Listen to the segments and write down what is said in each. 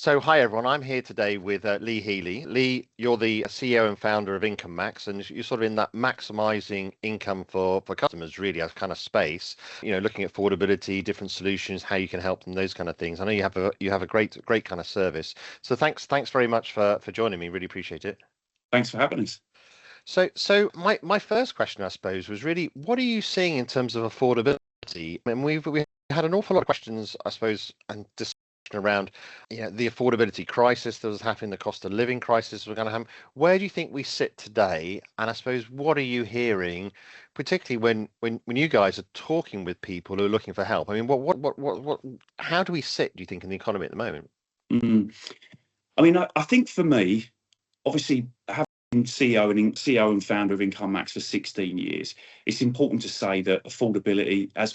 So, hi everyone. I'm here today with Lee Healey. Lee, you're the CEO and founder of IncomeMax, and you're sort of in that maximizing income for customers, really, as kind of space. Looking at affordability, different solutions, how you can help them, those kind of things. I know you have a great kind of service. So, thanks very much for joining me. Really appreciate it. Thanks for having us. So my first question, I suppose, was really, what are you seeing in terms of affordability? And we had an awful lot of questions, I suppose, and discussion around, the affordability crisis that was happening, the cost of living crisis we're going to have. Where do you think we sit today? And I suppose, what are you hearing, particularly when you guys are talking with people who are looking for help? I mean, how do we sit, do you think, in the economy at the moment? I mean, I think for me, obviously, having CEO and founder of IncomeMax for 16 years, it's important to say that affordability has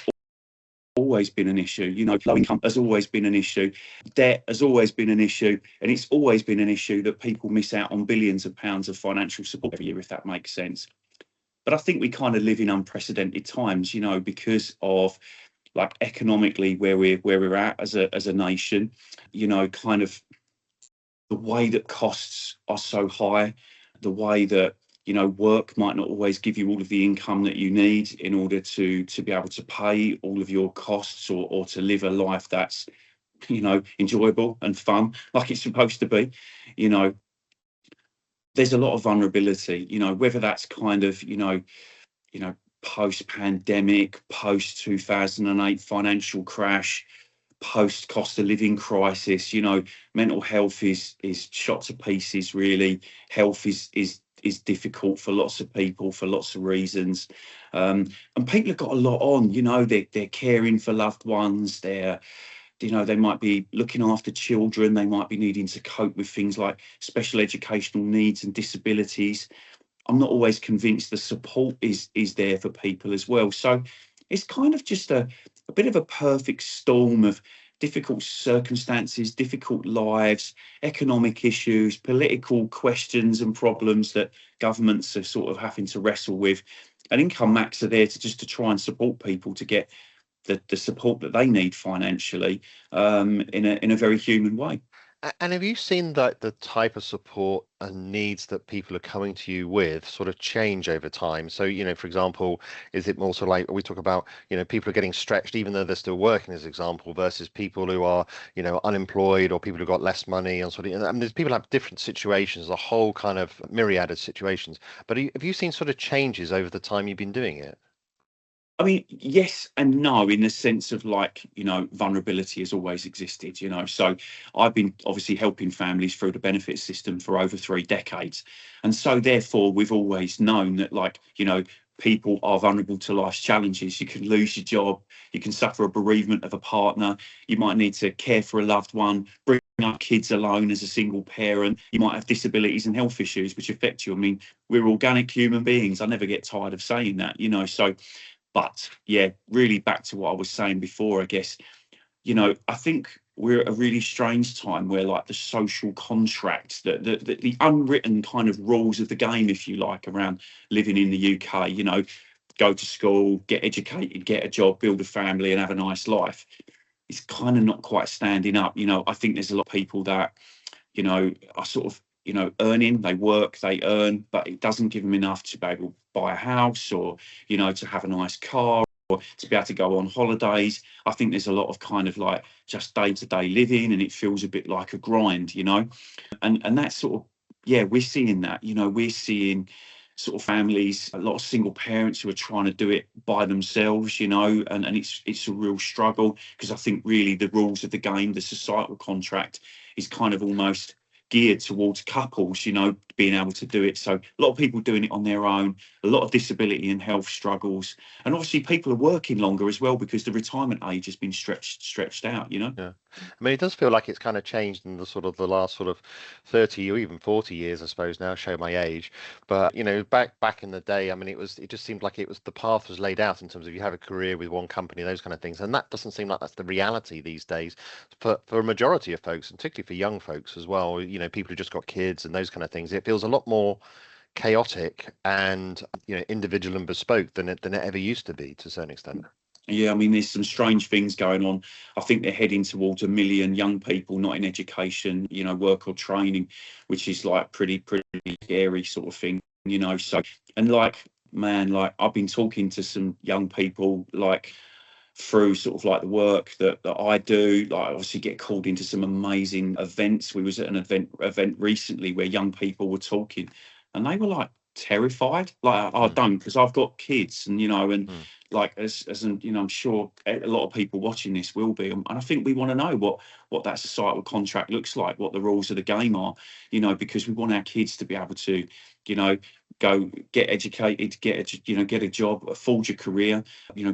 always been an issue. Low income has always been an issue. Debt has always been an issue. And it's always been an issue that people miss out on billions of pounds of financial support every year, if that makes sense. But I think we kind of live in unprecedented times, because of like economically where we're at as a nation, kind of the way that costs are so high, the way that work might not always give you all of the income that you need in order to be able to pay all of your costs or to live a life that's enjoyable and fun like it's supposed to be. There's a lot of vulnerability, whether that's kind of post-pandemic, post 2008 financial crash, post cost of living crisis. Mental health is shot to pieces, really. Health is difficult for lots of people for lots of reasons, and people have got a lot on. They're caring for loved ones, they might be looking after children, they might be needing to cope with things like special educational needs and disabilities. I'm not always convinced the support is there for people as well. So it's kind of just a bit of a perfect storm of difficult circumstances, difficult lives, economic issues, political questions and problems that governments are sort of having to wrestle with. And IncomeMax are there to try and support people to get the support that they need financially, in a very human way. And have you seen that the type of support and needs that people are coming to you with sort of change over time? So, for example, is it more sort of like we talk about, people are getting stretched even though they're still working, as example, versus people who are, unemployed, or people who've got less money, and sort of, I mean, there's people have different situations, a whole kind of myriad of situations. But have you seen sort of changes over the time you've been doing it? I mean, yes and no, in the sense of vulnerability has always existed, So I've been obviously helping families through the benefit system for over 3 decades. And so therefore, we've always known that people are vulnerable to life's challenges. You can lose your job, you can suffer a bereavement of a partner, you might need to care for a loved one, bring up kids alone as a single parent, you might have disabilities and health issues which affect you. I mean, we're organic human beings. I never get tired of saying that, so. But yeah, really back to what I was saying before, I guess, I think we're at a really strange time where the social contract, the unwritten kind of rules of the game, if you like, around living in the UK, go to school, get educated, get a job, build a family and have a nice life. It's kind of not quite standing up. I think there's a lot of people that, are sort of, earning, they work, they earn, but it doesn't give them enough to be able to buy a house or, to have a nice car or to be able to go on holidays. I think there's a lot of kind of just day-to-day living, and it feels a bit like a grind, and that's sort of, yeah, we're seeing that, we're seeing sort of families, a lot of single parents who are trying to do it by themselves, and it's a real struggle, because I think really the rules of the game, the societal contract, is kind of almost geared towards couples, being able to do it. So a lot of people doing it on their own, a lot of disability and health struggles, and obviously people are working longer as well because the retirement age has been stretched out. Yeah, I mean, it does feel like it's kind of changed in the last sort of 30 or even 40 years, I suppose. Now, show my age, but back in the day, I mean, it just seemed like it was, the path was laid out in terms of you have a career with one company, those kind of things, and that doesn't seem like that's the reality these days for a majority of folks, and particularly for young folks as well. People who just got kids and those kind of things. It feels a lot more chaotic and individual and bespoke than it ever used to be, to a certain extent. Yeah, I mean, there's some strange things going on. I think they're heading towards 1 million young people not in education, work or training, which is like pretty scary sort of thing, So, and like, man, like I've been talking to some young people, like through sort of like the work that I do. Like, I obviously get called into some amazing events. We was at an event recently where young people were talking, and they were like terrified. Like, I don't, because I've got kids, and Mm. like I'm sure a lot of people watching this will be, and I think we want to know what that societal contract looks like, what the rules of the game are, because we want our kids to be able to, you know, go get educated, get a job, forge a career,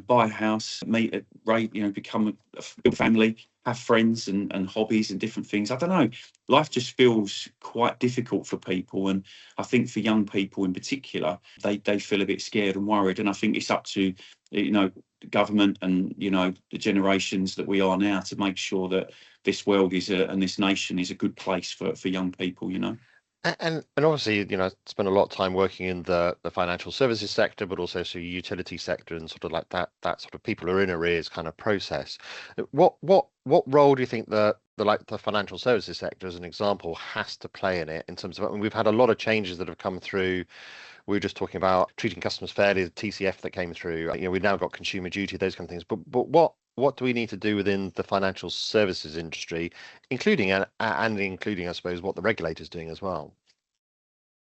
buy a house, meet a rate, become build a family, have friends and hobbies and different things. I don't know. Life just feels quite difficult for people, and I think for young people in particular, they feel a bit scared and worried. And I think it's up to the government and the generations that we are now to make sure that this world and this nation is a good place for young people. And obviously, I spent a lot of time working in the financial services sector, but also utility sector and sort of like that sort of people are in arrears kind of process. What role do you think the financial services sector, as an example, has to play in it in terms of, I mean, we've had a lot of changes that have come through. We were just talking about treating customers fairly, the TCF that came through. We've now got consumer duty, those kind of things. But what do we need to do within the financial services industry, including and including, I suppose, what the regulator's doing as well?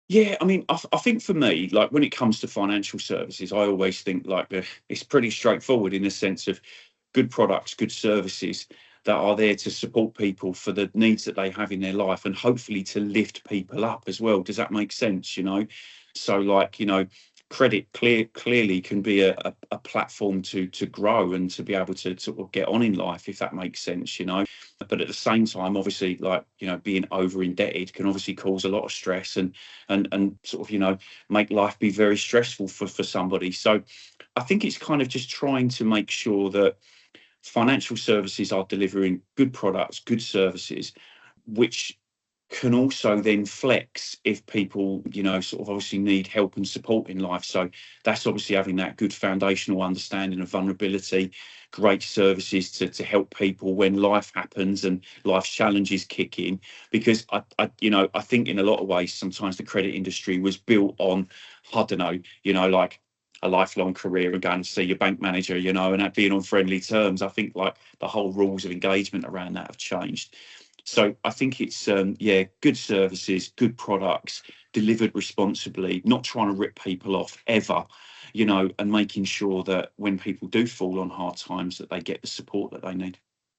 Yeah, I mean, I think for me, like when it comes to financial services, I always think like it's pretty straightforward in the sense of good products, good services that are there to support people for the needs that they have in their life, and hopefully to lift people up as well. Does that make sense? So like, clearly can be a platform to grow and to be able to sort of get on in life, if that makes sense. But at the same time, obviously, like, being over indebted can obviously cause a lot of stress and sort of, make life be very stressful for somebody. So I think it's kind of just trying to make sure that financial services are delivering good products, good services, which can also then flex if people, sort of obviously need help and support in life. So that's obviously having that good foundational understanding of vulnerability, great services to help people when life happens and life's challenges kick in. Because I think in a lot of ways, sometimes the credit industry was built on, I don't know, like a lifelong career and going to see your bank manager, and that being on friendly terms. I think like the whole rules of engagement around that have changed. So I think it's good services, good products, delivered responsibly, not trying to rip people off ever, and making sure that when people do fall on hard times, that they get the support that they need.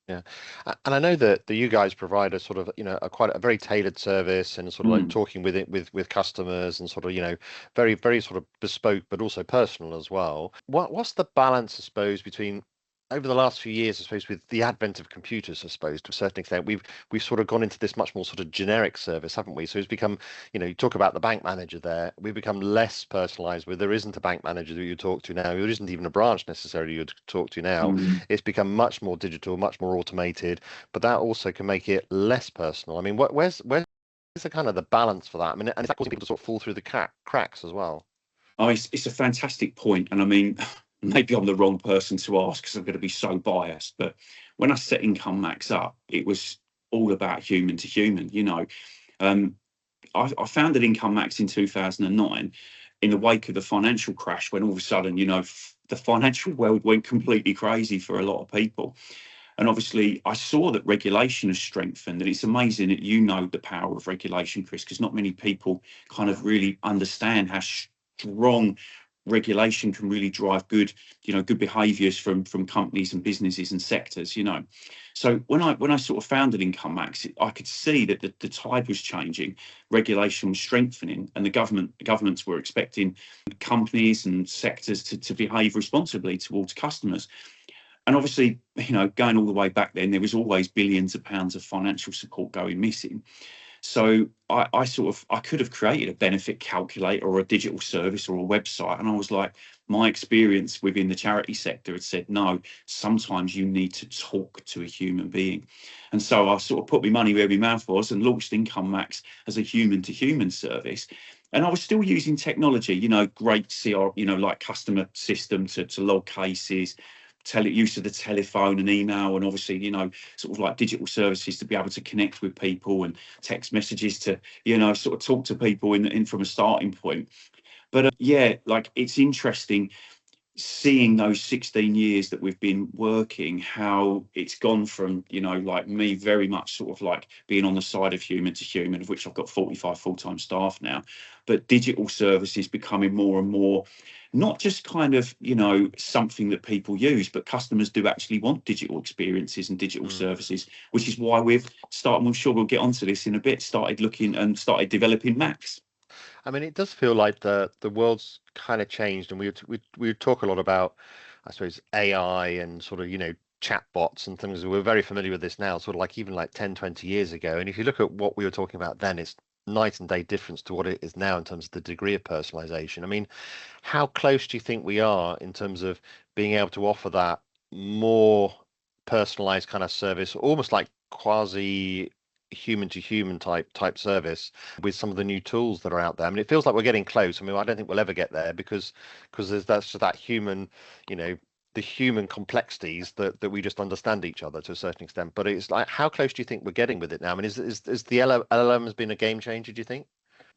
Yeah, and I know that you guys provide a sort of, a quite a very tailored service and sort of like Mm. talking with it with customers and sort of, very very sort of bespoke but also personal as well. What's the balance, I suppose, between over the last few years, I suppose, with the advent of computers, I suppose, to a certain extent, we've sort of gone into this much more sort of generic service, haven't we? So it's become, you talk about the bank manager there, we've become less personalized where there isn't a bank manager that you talk to now, there isn't even a branch necessarily you'd talk to now. Mm. It's become much more digital, much more automated, but that also can make it less personal. I mean, where's the kind of the balance for that? I mean, and is that causing people to sort of fall through the cracks as well? Oh, it's a fantastic point. And I mean, maybe I'm the wrong person to ask because I'm going to be so biased. But when I set IncomeMax up, it was all about human to human. Um, I founded IncomeMax in 2009 in the wake of the financial crash, when all of a sudden, the financial world went completely crazy for a lot of people. And obviously, I saw that regulation has strengthened, and it's amazing that the power of regulation, Chris, because not many people kind of really understand how strong regulation can really drive good behaviours from companies and businesses and sectors. So when I sort of founded IncomeMax, I could see that the tide was changing, regulation was strengthening, and the governments were expecting companies and sectors to behave responsibly towards customers. And obviously, going all the way back then, there was always billions of pounds of financial support going missing. So I could have created a benefit calculator or a digital service or a website. And I was like, my experience within the charity sector had said, no, sometimes you need to talk to a human being. And so I sort of put my money where my mouth was and launched IncomeMax as a human to human service. And I was still using technology, great CR, like customer system to log cases, use of the telephone and email, and obviously, you know, sort of like digital services to be able to connect with people, and text messages to, you know, sort of talk to people in from a starting point. But yeah, like, it's interesting seeing those 16 years that we've been working, how it's gone from, you know, like me very much sort of like being on the side of human to human, of which I've got 45 full-time staff now, but digital services becoming more and more, not just kind of, you know, something that people use, but customers do actually want digital experiences and digital services, which is why we've started, I'm sure we'll get onto this in a bit, started looking and started developing Max. I mean, it does feel like the world's kind of changed, and we talk a lot about, I suppose, AI and sort of, you know, chatbots and things. We're very familiar with this now, sort of like even like 10, 20 years ago. And if you look at what we were talking about then, it's night and day difference to what it is now in terms of the degree of personalization. I mean, how close do you think we are in terms of being able to offer that more personalized kind of service, almost like quasi human to human type service with some of the new tools that are out there? I mean, it feels like we're getting close. I mean, I don't think we'll ever get there because there's that human, you know, the human complexities that we just understand each other to a certain extent. But it's like, how close do you think we're getting with it now? I mean, is the LLM has been a game changer, do you think?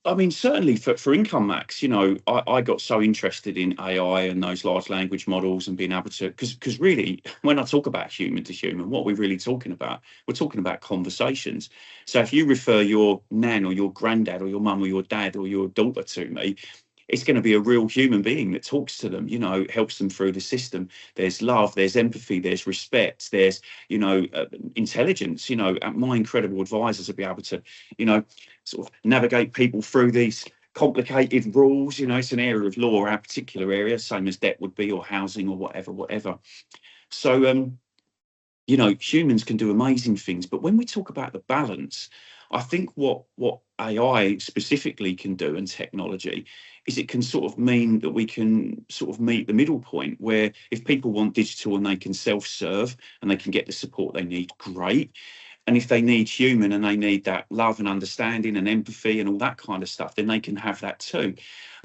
I mean, certainly for IncomeMax, you know, I got so interested in AI and those large language models and being able to, because really, when I talk about human to human, what we're really talking about, we're talking about conversations. So if you refer your nan or your granddad or your mum or your dad or your daughter to me, it's going to be a real human being that talks to them, you know, helps them through the system. There's love, there's empathy, there's respect, there's, you know, intelligence. You know, my incredible advisors will be able to, you know, sort of navigate people through these complicated rules. You know, it's an area of law, our particular area, same as debt would be, or housing, or whatever. So, you know, humans can do amazing things, but when we talk about the balance, I think what AI specifically can do, and technology, is it can sort of mean that we can sort of meet the middle point where if people want digital and they can self-serve and they can get the support they need, great. And if they need human and they need that love and understanding and empathy and all that kind of stuff, then they can have that too.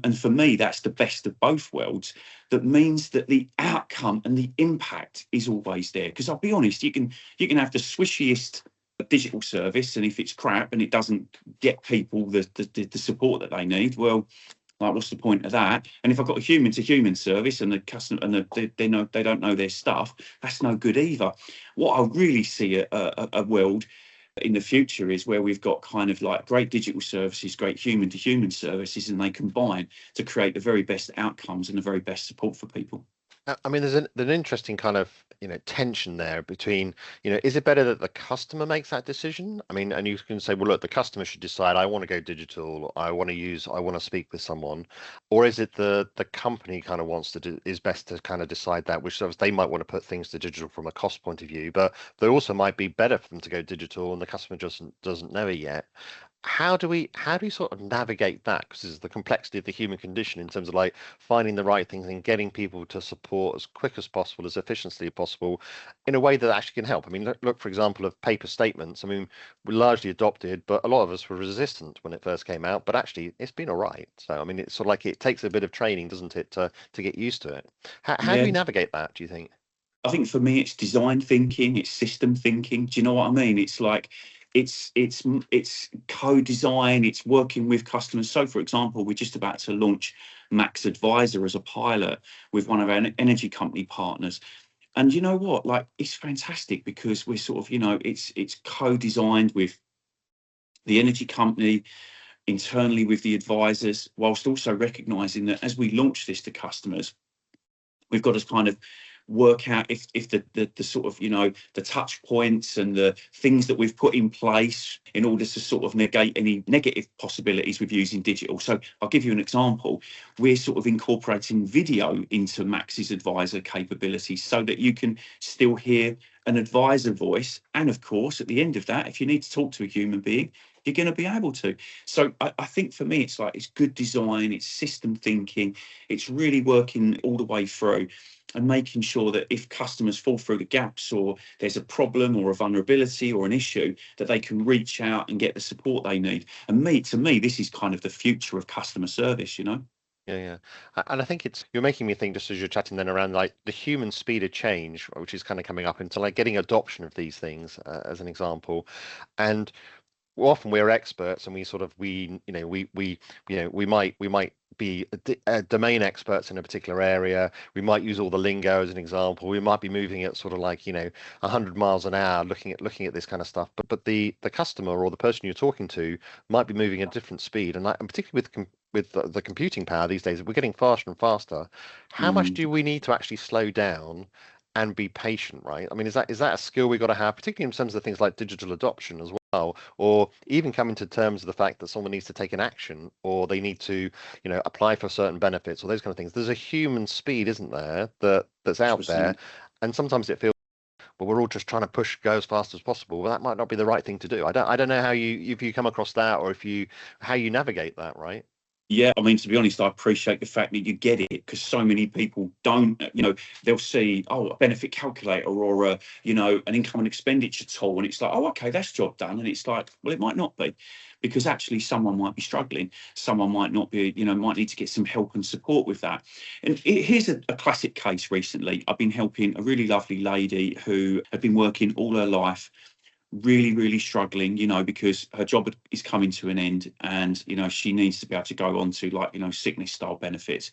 And for me, that's the best of both worlds. That means that the outcome and the impact is always there. Because I'll be honest, you can have the swishiest digital service, and if it's crap and it doesn't get people the support that they need, well, like, what's the point of that? And if I've got a human to human service and the customer and they don't know their stuff, that's no good either. What I really see a world in the future is where we've got kind of like great digital services, great human to human services, and they combine to create the very best outcomes and the very best support for people. I mean, there's an interesting kind of, you know, tension there between, you know, is it better that the customer makes that decision? I mean, and you can say, well, look, the customer should decide, I want to go digital, I want to speak with someone, or is it the company kind of wants to do, is best to kind of decide that, which they might want to put things to digital from a cost point of view, but there also might be better for them to go digital and the customer just doesn't know it yet. How do we sort of navigate that? Because it's the complexity of the human condition in terms of like finding the right things and getting people to support as quick as possible, as efficiently as possible, in a way that actually can help. I mean, look for example of paper statements. I mean, we largely adopted, but a lot of us were resistant when it first came out. But actually, it's been all right. So I mean, it's sort of like it takes a bit of training, doesn't it, to get used to it. How do Yeah. we navigate that, do you think? I think for me, it's design thinking, it's system thinking. Do you know what I mean? It's like it's co-design, it's working with customers. So, for example, we're just about to launch Max Advisor as a pilot with one of our energy company partners. And you know what? Like, it's fantastic because we're sort of, you know, it's co-designed with the energy company, internally with the advisors, whilst also recognizing that as we launch this to customers, we've got to kind of work out if the sort of, you know, the touch points and the things that we've put in place in order to sort of negate any negative possibilities with using digital. So I'll give you an example. We're sort of incorporating video into Max's advisor capabilities so that you can still hear an advisor voice. And of course, at the end of that, if you need to talk to a human being, you're going to be able to. So I think for me, it's like, it's good design, it's system thinking, it's really working all the way through and making sure that if customers fall through the gaps or there's a problem or a vulnerability or an issue, that they can reach out and get the support they need. And to me, this is kind of the future of customer service, you know? Yeah. And I think you're making me think just as you're chatting then around like the human speed of change, which is kind of coming up into like getting adoption of these things, as an example. And often we're experts and we sort of we might be domain experts in a particular area. We might use all the lingo as an example. We might be moving at sort of like 100 miles an hour, looking at this kind of stuff. But the customer or the person you're talking to might be moving at a different speed, and particularly with the computing power these days, we're getting faster and faster. How much Mm, do we need to actually slow down and be patient, right? I mean, is that a skill we got to have, particularly in terms of things like digital adoption as well, or even coming to terms of the fact that someone needs to take an action or they need to, apply for certain benefits or those kind of things. There's a human speed, isn't there, that's out there, 100%. and sometimes it feels, well, we're all just trying to go as fast as possible. Well, that might not be the right thing to do. I don't know if you come across that or how you navigate that, right? Yeah, I mean, to be honest, I appreciate the fact that you get it because so many people don't, they'll see, oh, a benefit calculator or an income and expenditure tool. And it's like, oh, okay, that's job done. And it's like, well, it might not be because actually someone might be struggling. Someone might not be, might need to get some help and support with that. And here's a classic case recently. I've been helping a really lovely lady who had been working all her life really, really struggling, because her job is coming to an end and, she needs to be able to go on to like, sickness style benefits.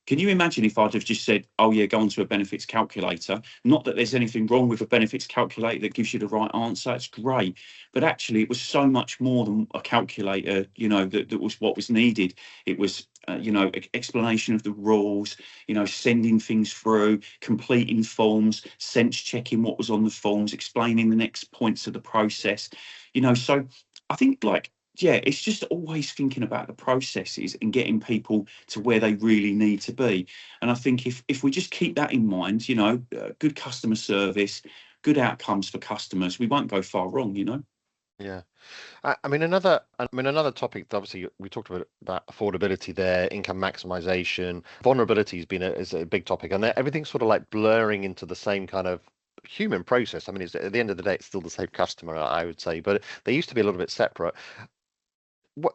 Can you imagine if I'd have just said, oh, yeah, go onto a benefits calculator? Not that there's anything wrong with a benefits calculator that gives you the right answer. It's great. But actually, it was so much more than a calculator, that was what was needed. It was, explanation of the rules, sending things through, completing forms, sense checking what was on the forms, explaining the next points of the process. So I think like, yeah, it's just always thinking about the processes and getting people to where they really need to be. And I think if we just keep that in mind, good customer service, good outcomes for customers, we won't go far wrong. Yeah. I mean, another topic that obviously we talked about affordability there, income maximization, vulnerability is a big topic, and everything's sort of like blurring into the same kind of human process. I mean, it's at the end of the day, it's still the same customer, I would say, but they used to be a little bit separate.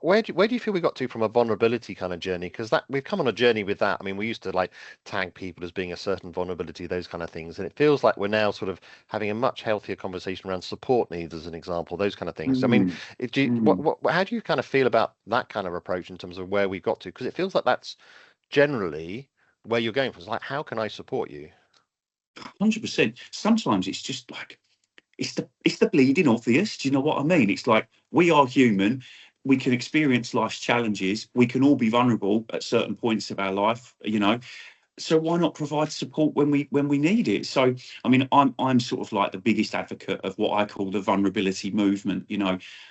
Where do you feel we got to from a vulnerability kind of journey? Because that we've come on a journey with that. I mean, we used to like tag people as being a certain vulnerability, those kind of things, and it feels like we're now sort of having a much healthier conversation around support needs, as an example, those kind of things. I mean, Mm, how do you kind of feel about that kind of approach in terms of where we got to? Because it feels like that's generally where you're going from. It's like, how can I support you? 100%. Sometimes it's just like it's the bleeding obvious. Do you know what I mean? It's like we are human. We can experience life's challenges. We can all be vulnerable at certain points of our life. So why not provide support when we need it? So I mean, I'm sort of like the biggest advocate of what I call the vulnerability movement.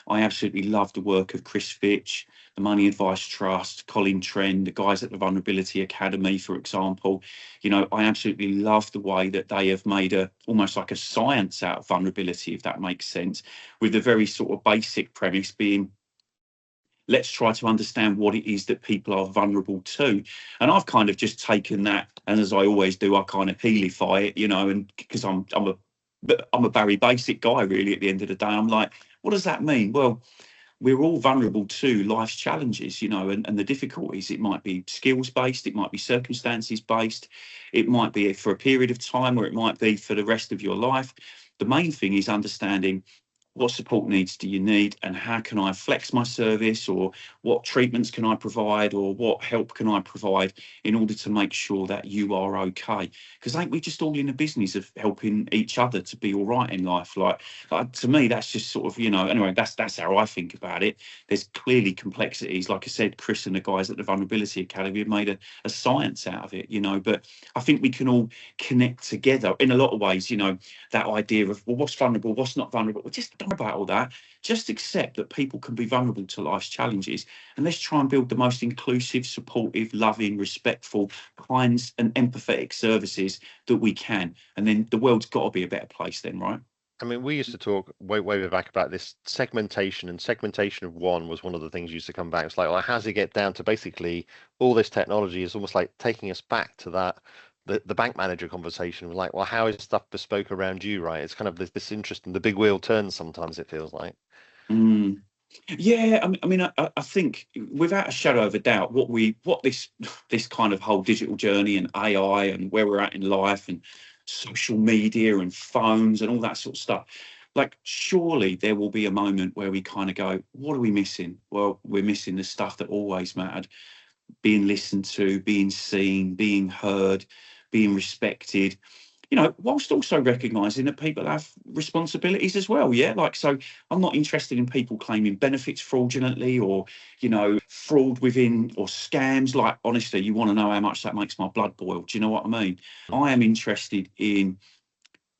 I absolutely love the work of Chris Fitch, the Money Advice Trust, Colin Trend, the guys at the Vulnerability Academy, for example. I absolutely love the way that they have made almost like a science out of vulnerability, if that makes sense, with the very sort of basic premise being, let's try to understand what it is that people are vulnerable to. And I've kind of just taken that, and as I always do, I kind of Healify it, and because I'm a Barry Basic guy, really, at the end of the day. I'm like, what does that mean? Well, we're all vulnerable to life's challenges, and the difficulties. It might be skills based, it might be circumstances based, it might be for a period of time, or it might be for the rest of your life. The main thing is understanding what support needs do you need, and how can I flex my service, or what treatments can I provide, or what help can I provide in order to make sure that you are okay? Because ain't we just all in the business of helping each other to be all right in life? Like to me, that's just sort of, anyway, that's how I think about it. There's clearly complexities. Like I said, Chris and the guys at the Vulnerability Academy have made a science out of it, but I think we can all connect together in a lot of ways. That idea of, well, what's vulnerable, what's not vulnerable. Well, just don't worry about all that. Just accept that people can be vulnerable to life's challenges, and let's try and build the most inclusive, supportive, loving, respectful, kind, and empathetic services that we can. And then the world's got to be a better place then, right? I mean, we used to talk way back about this segmentation, and segmentation of one was one of the things used to come back. It's like, well, how does it get down to basically all this technology is almost like taking us back to that the bank manager conversation. Like, well, how is stuff bespoke around you, right? It's kind of this interest in the big wheel turns sometimes, it feels like. Mm. Yeah, I think without a shadow of a doubt, what this kind of whole digital journey and AI and where we're at in life and social media and phones and all that sort of stuff, like surely there will be a moment where we kind of go, what are we missing? Well, we're missing the stuff that always mattered: being listened to, being seen, being heard, being respected, whilst also recognizing that people have responsibilities as well. Yeah. Like, so I'm not interested in people claiming benefits fraudulently or, fraud within or scams. Like, honestly, you want to know how much that makes my blood boil. Do you know what I mean? I am interested in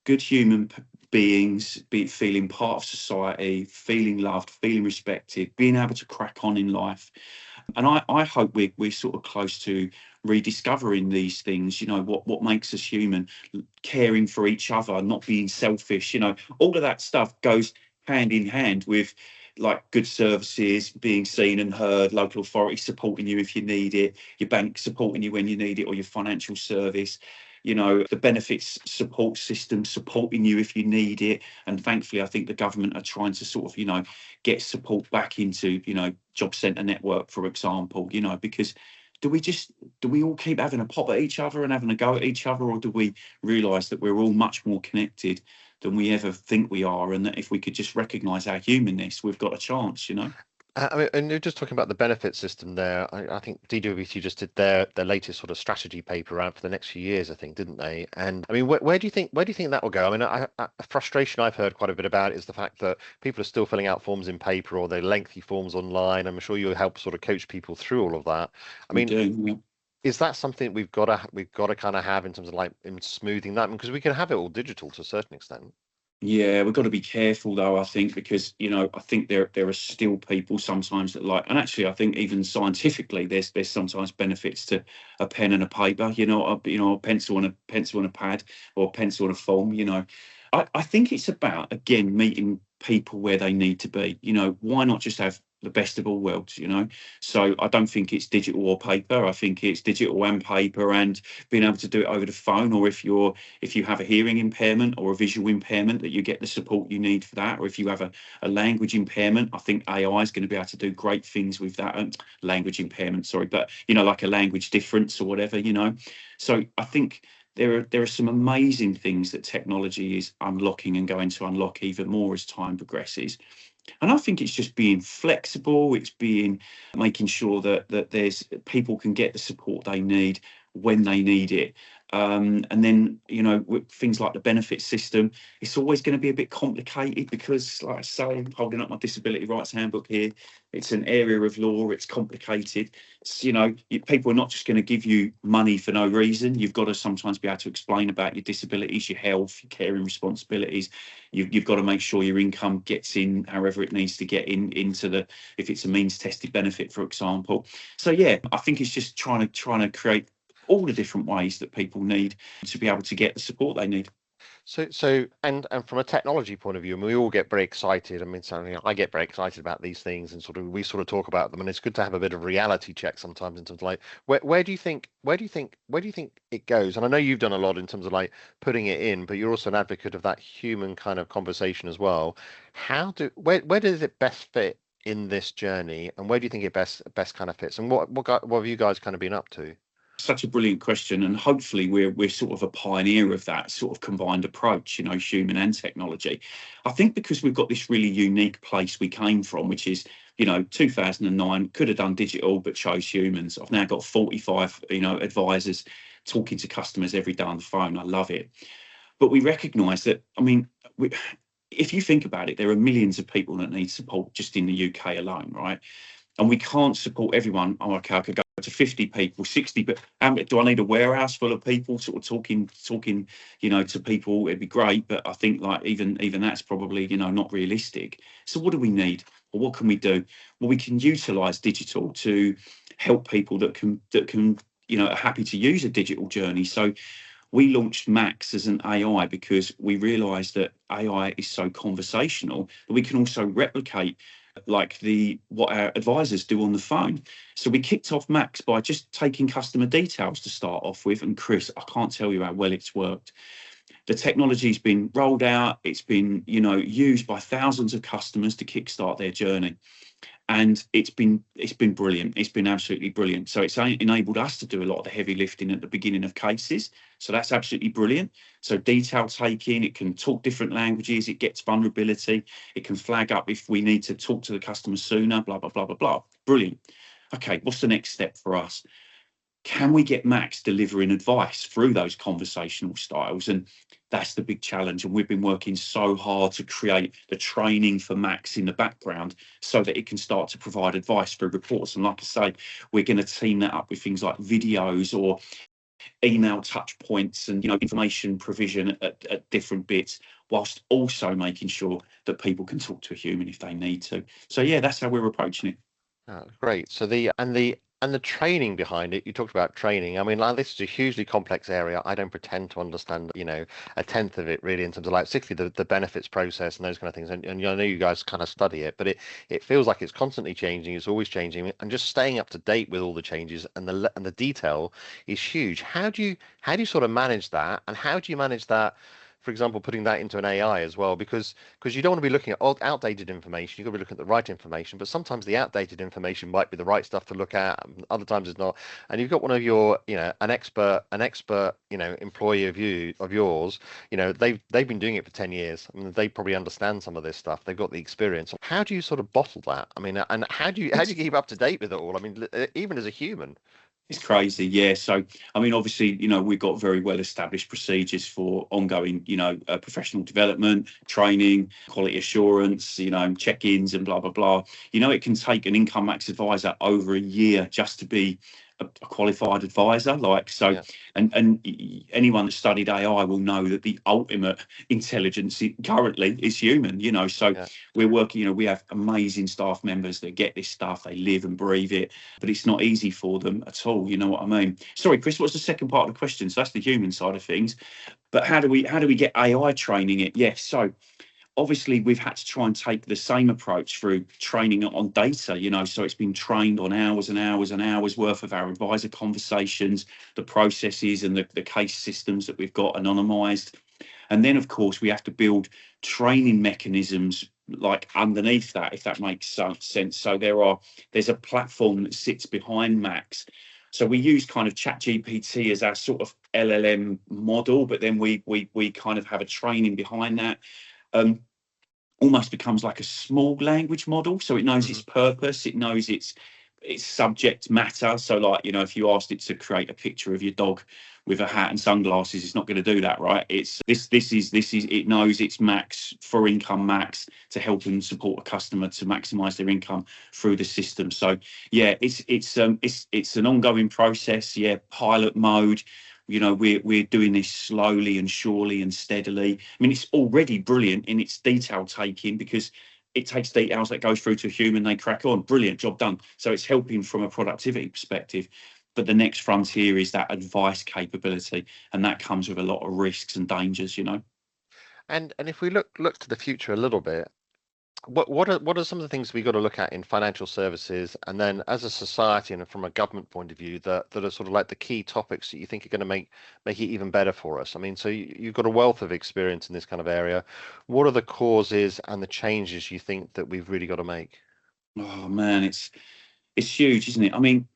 good human beings, feeling part of society, feeling loved, feeling respected, being able to crack on in life. And I hope we're sort of close to rediscovering these things, what makes us human, caring for each other, not being selfish, all of that stuff goes hand in hand with like good services, being seen and heard, local authority supporting you if you need it, your bank supporting you when you need it, or your financial service, the benefits support system supporting you if you need it. And thankfully, I think the government are trying to sort of, get support back into, job centre network, for example, because do we all keep having a pop at each other and having a go at each other, or do we realise that we're all much more connected than we ever think we are, and that if we could just recognise our humanness, we've got a chance. I mean, and you're just talking about the benefit system there. I think DWP just did their latest sort of strategy paper around for the next few years, I think, didn't they? And I mean, where do you think that will go? I mean, a frustration I've heard quite a bit about is the fact that people are still filling out forms in paper or they're lengthy forms online. I'm sure you help sort of coach people through all of that. I We mean, do. Yeah. is that something we've got to kind of have in terms of like in smoothing that? Because we can have it all digital to a certain extent. Yeah, we've got to be careful though, I think, because I think there are still people sometimes that like, and actually I think even scientifically there's sometimes benefits to a pen and a paper, a pencil and a pad, or a pencil and a form. I think it's about, again, meeting people where they need to be. Why not just have the best of all worlds? So I don't think it's digital or paper. I think it's digital and paper, and being able to do it over the phone, or if you have a hearing impairment or a visual impairment, that you get the support you need for that. Or if you have a language impairment, I think AI is going to be able to do great things with that. Language impairment, sorry, but like a language difference or whatever. So I think there are some amazing things that technology is unlocking and going to unlock even more as time progresses. And I think it's just being flexible. It's making sure that there's people can get the support they need when they need it. And then, with things like the benefit system, it's always going to be a bit complicated because, like I say, I'm holding up my disability rights handbook here. It's an area of law. It's complicated. People are not just going to give you money for no reason. You've got to sometimes be able to explain about your disabilities, your health, your caring responsibilities. You've got to make sure your income gets in however it needs to get into if it's a means tested benefit, for example. So yeah, I think it's just trying to create all the different ways that people need to be able to get the support they need. And from a technology point of view, and we all get very excited. I mean, certainly I get very excited about these things, and we sort of talk about them, and it's good to have a bit of reality check sometimes in terms of like where do you think it goes? And I know you've done a lot in terms of like putting it in, but you're also an advocate of that human kind of conversation as well. Where does it best fit in this journey, and where do you think it best kind of fits? And what have you guys kind of been up to? Such a brilliant question, and hopefully we're sort of a pioneer of that sort of combined approach, human and technology. I think because we've got this really unique place we came from, which is 2009, could have done digital but chose humans. I've now got 45 advisors talking to customers every day on the phone. I love it. But we recognise that, if you think about it, there are millions of people that need support just in the UK alone, right? And we can't support everyone. Oh, okay, I could go to 50 people, 60, but do I need a warehouse full of people sort of talking, to people? It'd be great, but I think like even that's probably, not realistic. So what do we need? Or what can we do? Well, we can utilize digital to help people that can, are happy to use a digital journey. So we launched Max as an AI because we realized that AI is so conversational that we can also replicate like what our advisors do on the phone. So we kicked off Max by just taking customer details to start off with. And Chris, I can't tell you how well it's worked. the technology's been rolled out. It's been, you know, used by thousands of customers to kickstart their journey. And it's been brilliant. It's been absolutely brilliant. So it's enabled us to do a lot of the heavy lifting at the beginning of cases. So that's absolutely brilliant. So detail taking, it can talk different languages, it gets vulnerability, it can flag up if we need to talk to the customer sooner, blah, blah, blah, blah, blah. Brilliant. Okay, what's the next step for us? Can we get Max delivering advice through those conversational styles? And that's the big challenge. And we've been working so hard to create the training for Max in the background so that it can start to provide advice through reports. And like I say, we're going to team that up with things like videos or email touch points and, you know, information provision at different bits, whilst also making sure that people can talk to a human if they need to. So yeah, that's how we're approaching it. Oh, great. So the training behind it, you talked about training. I mean, like, this is a hugely complex area. I don't pretend to understand, you know, a tenth of it really, in terms of, like, particularly the benefits process and those kind of things. And I know you guys kind of study it, but it feels like it's constantly changing. It's always changing, and just staying up to date with all the changes and the detail is huge. How do you sort of manage that, and how do you manage that? For example, putting that into an AI as well, because you don't want to be looking at outdated information. You've got to be looking at the right information, but sometimes the outdated information might be the right stuff to look at. Other times it's not. And you've got one of your, you know, an expert, you know, employee of yours. You know, they've been doing it for 10 years. I mean, they probably understand some of this stuff. They've got the experience. How do you sort of bottle that? I mean, and how do you keep up to date with it all? I mean, even as a human. It's crazy, yeah. So, I mean, obviously, you know, we've got very well established procedures for ongoing, you know, professional development, training, quality assurance, you know, check-ins and blah, blah, blah. You know, it can take an IncomeMax advisor over a year just to be a qualified advisor. Like, so, Yeah. and anyone that studied AI will know that the ultimate intelligence currently is human, you know. So Yeah. we're working, you know, we have amazing staff members that get this stuff, they live and breathe it, but it's not easy for them at all. You know what I mean? Sorry, Chris, what's the second part of the question? So that's the human side of things. But how do we get AI training it? Yes. So obviously we've had to try and take the same approach through training it on data, you know, so it's been trained on hours and hours and hours worth of our advisor conversations, the processes and the case systems that we've got anonymized. And then, of course, we have to build training mechanisms like underneath that, if that makes sense. So there's a platform that sits behind Max. So we use kind of ChatGPT as our sort of LLM model, but then we kind of have a training behind that. Almost becomes like a small language model. So it knows its purpose, it knows its subject matter. So, like, you know, if you asked it to create a picture of your dog with a hat and sunglasses, it's not going to do that, right? It's this is it knows it's Max for IncomeMax to help and support a customer to maximize their income through the system. So yeah, it's an ongoing process. Yeah, pilot mode. You know, we're doing this slowly and surely and steadily. I mean, it's already brilliant in its detail taking, because it takes details that goes through to a human, they crack on. Brilliant, job done. So it's helping from a productivity perspective. But the next frontier is that advice capability, and that comes with a lot of risks and dangers, you know. And if we look to the future a little bit, what are some of the things we got to look at in financial services, and then as a society and from a government point of view, that are sort of like the key topics that you think are going to make it even better for us? I mean, so you've got a wealth of experience in this kind of area. What are the causes and the changes you think that we've really got to make? Oh man, it's huge, isn't it? I mean,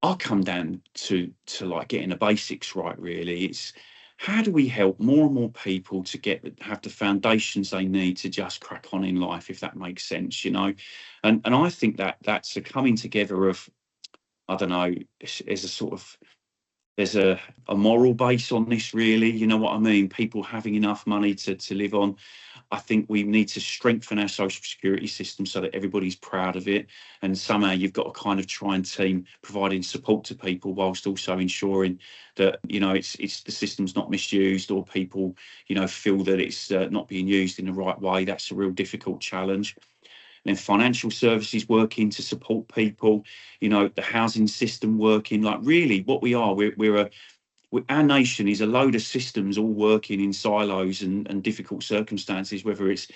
I'll come down to like getting the basics right, really. It's how do we help more and more people to have the foundations they need to just crack on in life, if that makes sense, you know? And I think that that's a coming together of, I don't know, there's a sort of, there's a moral base on this, really, you know what I mean? People having enough money to live on. I think we need to strengthen our social security system so that everybody's proud of it. And somehow you've got to kind of try and team providing support to people whilst also ensuring that, you know, it's the system's not misused, or people, you know, feel that it's not being used in the right way. That's a real difficult challenge. And then financial services working to support people, you know, the housing system working. Like, really what we are, our nation is a load of systems all working in silos and difficult circumstances, whether it's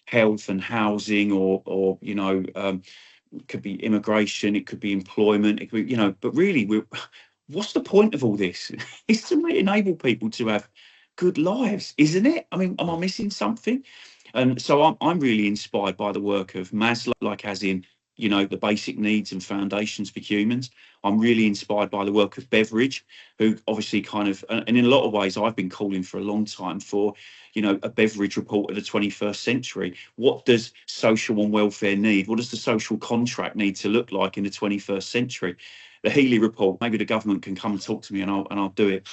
health and housing, or you know, it could be immigration, it could be employment, it could be, you know, but really what's the point of all this? It's to enable people to have good lives, isn't it? I mean, am I missing something? And so I'm really inspired by the work of Maslow, like as in, you know, the basic needs and foundations for humans. I'm really inspired by the work of Beveridge, who obviously kind of, and in a lot of ways, I've been calling for a long time for, you know, a Beveridge report of the 21st century. What does social and welfare need? What does the social contract need to look like in the 21st century? The Healey report, maybe the government can come and talk to me and I'll do it.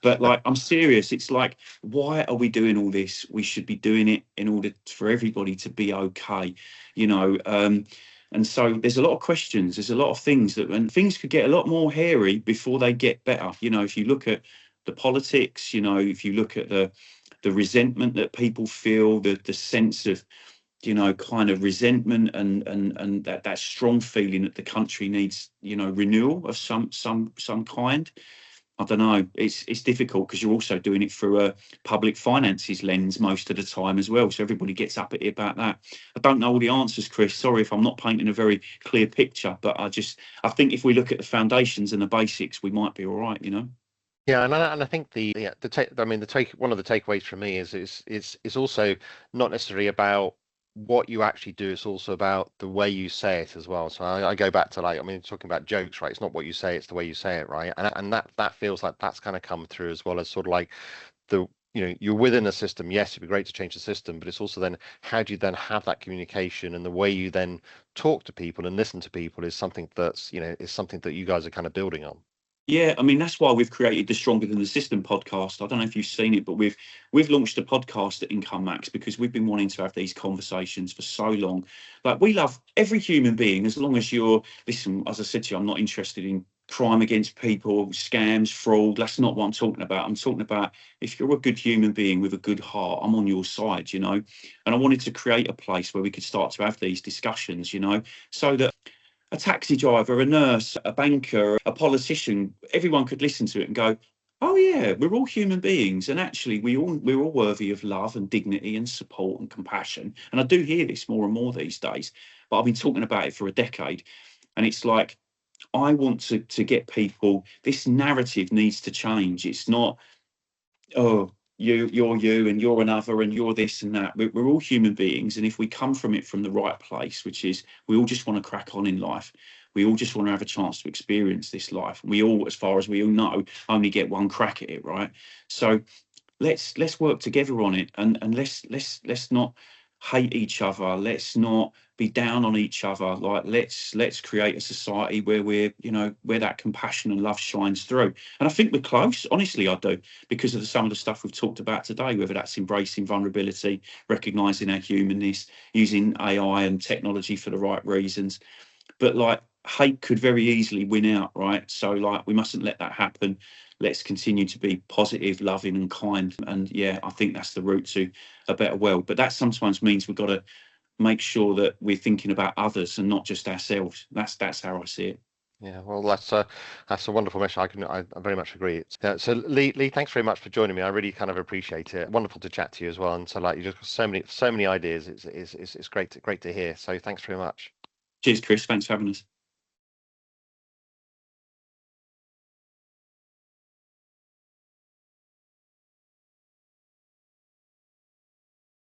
But like, I'm serious. It's like, why are we doing all this? We should be doing it in order for everybody to be okay, you know. And so there's a lot of questions. There's a lot of things that, and things could get a lot more hairy before they get better. You know, if you look at the politics, you know, if you look at the resentment that people feel, the sense of, you know, kind of resentment and that strong feeling that the country needs, you know, renewal of some kind. I don't know. It's difficult because you're also doing it through a public finances lens most of the time as well. So everybody gets up at it about that. I don't know all the answers, Chris. Sorry if I'm not painting a very clear picture, but I think if we look at the foundations and the basics, we might be all right, you know. Yeah, and I think one of the takeaways for me is also not necessarily about what you actually do. It's also about the way you say it as well. So I go back to, like, I mean, talking about jokes, right? It's not what you say, it's the way you say it, right? And that feels like that's kind of come through, as well as sort of like the, you know, you're within a system. Yes, it'd be great to change the system, but it's also then how do you then have that communication, and the way you then talk to people and listen to people is something that's, you know, is something that you guys are kind of building on. Yeah, I mean, that's why we've created the Stronger Than the System podcast. I don't know if you've seen it, but we've launched a podcast at IncomeMax because we've been wanting to have these conversations for so long. Like, we love every human being, as long as you're, listen, as I said to you, I'm not interested in crime against people, scams, fraud. That's not what I'm talking about. I'm talking about, if you're a good human being with a good heart, I'm on your side, you know. And I wanted to create a place where we could start to have these discussions, you know, so that a taxi driver, a nurse, a banker, a politician, everyone could listen to it and go, oh yeah, we're all human beings, and actually we're all worthy of love and dignity and support and compassion. And I do hear this more and more these days, but I've been talking about it for a decade. And it's like, I want to get people, this narrative needs to change. It's not, oh, you're you and you're another and you're this and that. We're all human beings, and if we come from it from the right place, which is we all just want to crack on in life, we all just want to have a chance to experience this life. We all, as far as we all know, only get one crack at it, right? So let's work together on it, and let's not hate each other. Let's not be down on each other. Like, let's create a society where we're, you know, where that compassion and love shines through. And I think we're close. Honestly, I do, because of some of the stuff we've talked about today, whether that's embracing vulnerability, recognizing our humanness, using AI and technology for the right reasons. But like, hate could very easily win out, right? So like, we mustn't let that happen. Let's continue to be positive, loving and kind. And yeah, I think that's the route to a better world. But that sometimes means we've got to make sure that we're thinking about others and not just ourselves. That's how I see it. Yeah, well, that's a wonderful message. I very much agree. So Lee, thanks very much for joining me. I really kind of appreciate it. Wonderful to chat to you as well. And so, like, you just got so many ideas. It's great to hear. So thanks very much. Cheers, Chris. Thanks for having us.